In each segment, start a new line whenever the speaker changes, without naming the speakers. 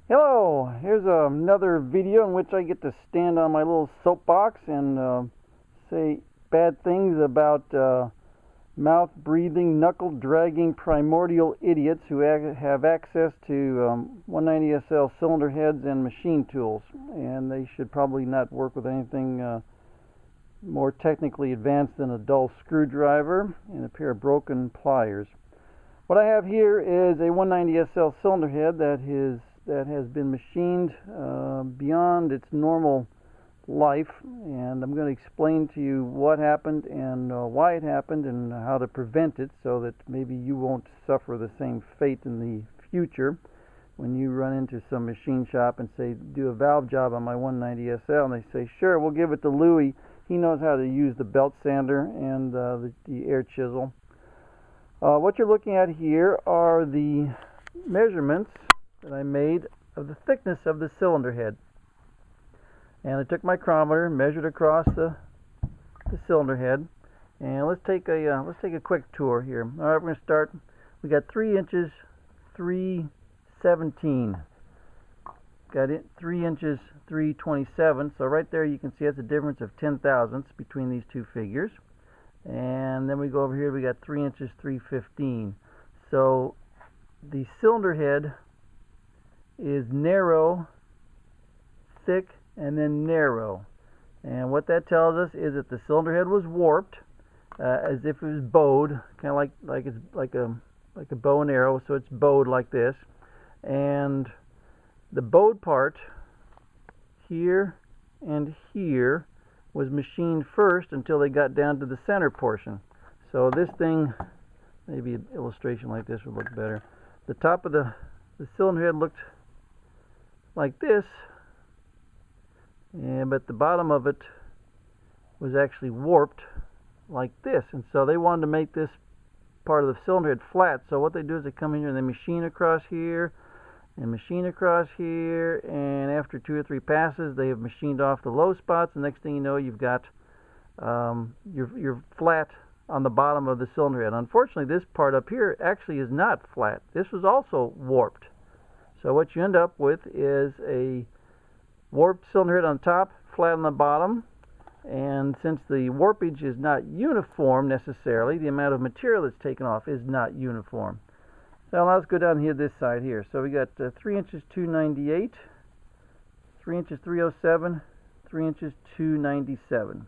Hello, here's another video in which I get to stand on my little soapbox and say bad things about mouth-breathing, knuckle-dragging primordial idiots who have access to 190SL cylinder heads and machine tools, and they should probably not work with anything more technically advanced than a dull screwdriver and a pair of broken pliers. What I have here is a 190SL cylinder head that has been machined beyond its normal life, and I'm going to explain to you what happened and why it happened and how to prevent it, so that maybe you won't suffer the same fate in the future when you run into some machine shop and say, do a valve job on my 190SL, and they say, sure, we'll give it to Louie. He knows how to use the belt sander and the air chisel. What you're looking at here are the measurements that I made of the thickness of the cylinder head. And I took my micrometer, measured across the cylinder head, and let's take a quick tour here. All right, we're going to start. We got 3 inches 317. Got it 3 inches 327. So right there you can see that's a difference of 10 thousandths between these two figures. And then we go over here, we got 3 inches 315. So the cylinder head is narrow, thick, and then narrow. And what that tells us is that the cylinder head was warped, as if it was bowed, kind of like a bow and arrow. So it's bowed like this, and the bowed part here and here was machined first until they got down to the center portion. So this thing, maybe an illustration like this would look better. The top of the cylinder head looked like this, but the bottom of it was actually warped like this, and so they wanted to make this part of the cylinder head flat. So what they do is they come in here and they machine across here and machine across here, and after 2 or 3 passes they have machined off the low spots, and next thing you know you've got you're flat on the bottom of the cylinder head. Unfortunately, this part up here actually is not flat. This was also warped. So what you end up with is a warped cylinder head on top, flat on the bottom, and since the warpage is not uniform necessarily, the amount of material that's taken off is not uniform. So now let's go down here this side here. So we got 3 inches 298, 3 inches 307, 3 inches 297.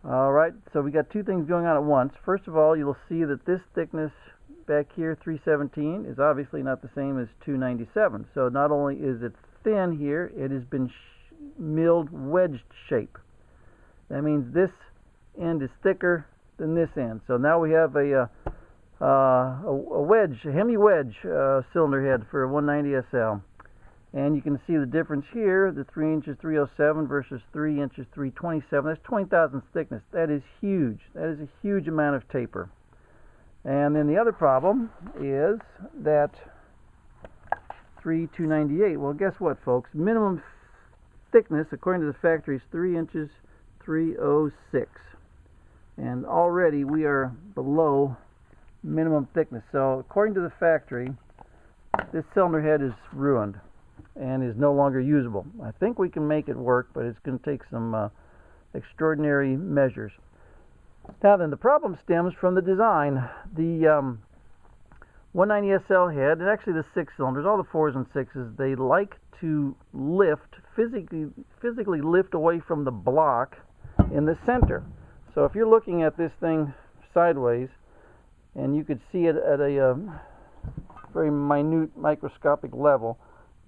Alright, so we got two things going on at once. First of all, you'll see that this thickness back here, 317, is obviously not the same as 297. So not only is it thin here, it has been milled wedged shape. That means this end is thicker than this end. So now we have a wedge, a hemi wedge cylinder head for a 190SL. And you can see the difference here, the 3 inches 307 versus 3 inches 327. That's 20 thousandths thickness. That is huge. That is a huge amount of taper. And then the other problem is that 298. Well, guess what, folks? Minimum thickness, according to the factory, is 3 inches 306. And already we are below minimum thickness. So according to the factory, this cylinder head is ruined and is no longer usable. I think we can make it work, but it's going to take some extraordinary measures. Now then, the problem stems from the design. The 190SL head, and actually the 6 cylinders, all the 4s and 6s, they like to lift, physically lift away from the block in the center. So if you're looking at this thing sideways, and you could see it at a very minute microscopic level,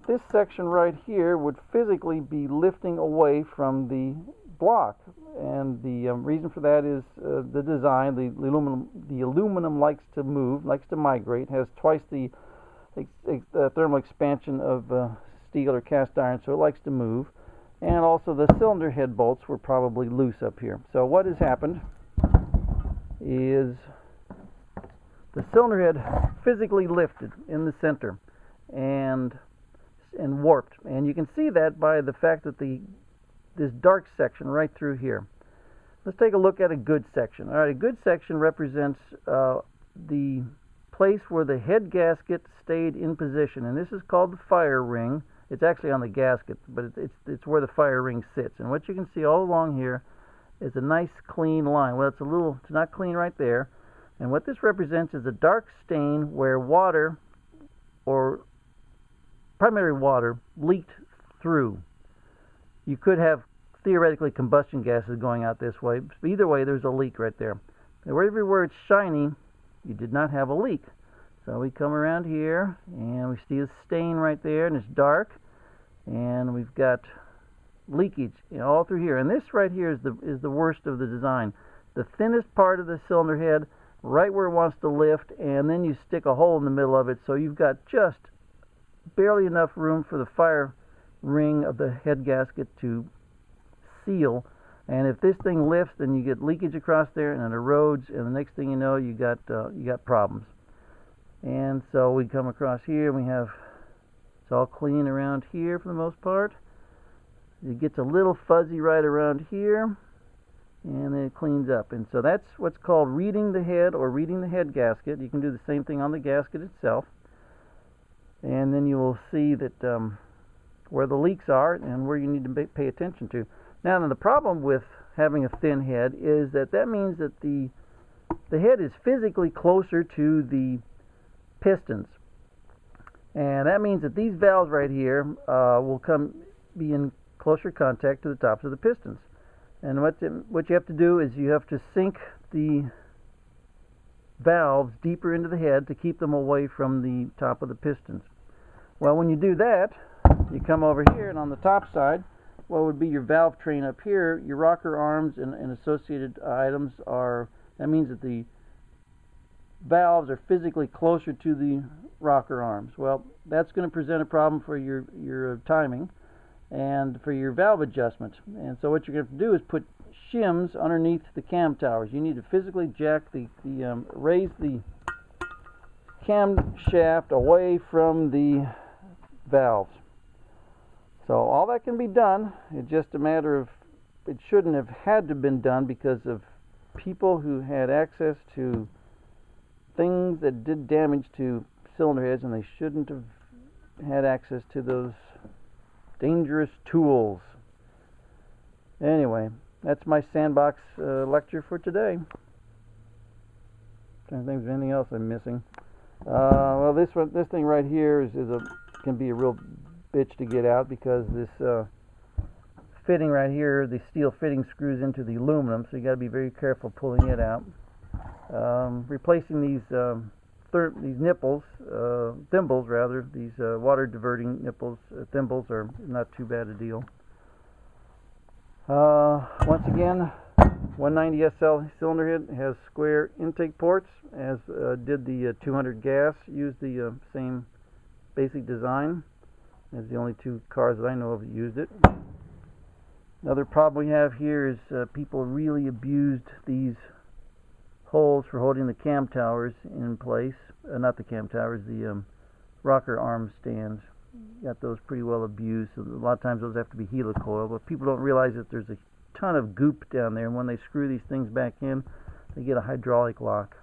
this section right here would physically be lifting away from the block, and the reason for that is the design. The aluminum likes to move, likes to migrate, has twice the thermal expansion of steel or cast iron, so it likes to move. And also the cylinder head bolts were probably loose up here. So what has happened is the cylinder head physically lifted in the center and warped, and you can see that by the fact that this dark section right through here. Let's take a look at a good section. All right, a good section represents the place where the head gasket stayed in position, and this is called the fire ring. It's actually on the gasket, but it's where the fire ring sits. And what you can see all along here is a nice clean line. Well, it's not clean right there. And what this represents is a dark stain where water, or primary water, leaked through. You could have theoretically combustion gases going out this way. But either way, there's a leak right there. And everywhere it's shiny, you did not have a leak. So we come around here and we see a stain right there, and it's dark, and we've got leakage all through here. And this right here is the worst of the design. The thinnest part of the cylinder head, right where it wants to lift, and then you stick a hole in the middle of it, so you've got just barely enough room for the fire ring of the head gasket to seal. And if this thing lifts, then you get leakage across there, and it erodes, and the next thing you know, you got problems. And so we come across here, and we have, it's all clean around here for the most part. It gets a little fuzzy right around here, and then it cleans up. And so that's what's called reading the head, or reading the head gasket. You can do the same thing on the gasket itself. And then you will see that where the leaks are and where you need to pay attention to. Now, the problem with having a thin head is that means that the head is physically closer to the pistons. And that means that these valves right here will be in closer contact to the tops of the pistons. And what you have to do is you have to sink the valves deeper into the head to keep them away from the top of the pistons. Well, when you do that, you come over here, and on the top side, what would be your valve train up here, your rocker arms and associated items that means that the valves are physically closer to the rocker arms. Well, that's going to present a problem for your timing and for your valve adjustment. And so what you're going to have to do is put shims underneath the cam towers. You need to physically jack raise the camshaft away from the valves. So all that can be done. It's just a matter of, it shouldn't have had to been done because of people who had access to things that did damage to cylinder heads, and they shouldn't have had access to those dangerous tools. Anyway, that's my sandbox lecture for today. Trying to think if there's anything else I'm missing. Well, this thing right here can be a real bitch to get out, because this fitting right here, the steel fitting screws into the aluminum, so you got to be very careful pulling it out. Replacing these nipples, thimbles rather, these water diverting nipples, thimbles are not too bad a deal. Once again, 190 SL cylinder head has square intake ports, as did the 200 gas. Used the same basic design, as the only two cars that I know of that used it. Another problem we have here is people really abused these holes for holding the cam towers in place. Not the cam towers, the rocker arm stands. Got those pretty well abused. So a lot of times those have to be helicoil, but people don't realize that there's a ton of goop down there, and when they screw these things back in, they get a hydraulic lock.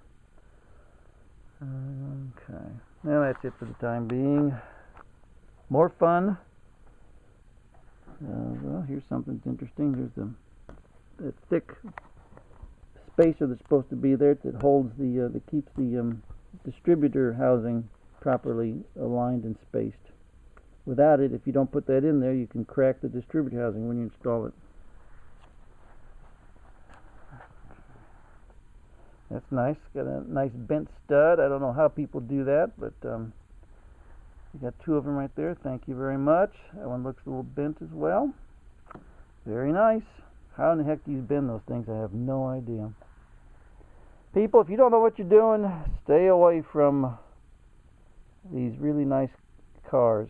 Okay, well, that's it for the time being. More fun. Well, here's something that's interesting. Here's the thick spacer that's supposed to be there that holds that keeps the distributor housing properly aligned and spaced. Without it, if you don't put that in there, you can crack the distributor housing when you install it. That's nice. Got a nice bent stud. I don't know how people do that, but you got two of them right there. Thank you very much. That one looks a little bent as well. Very nice. How in the heck do you bend those things? I have no idea. People, if you don't know what you're doing, stay away from these really nice cars.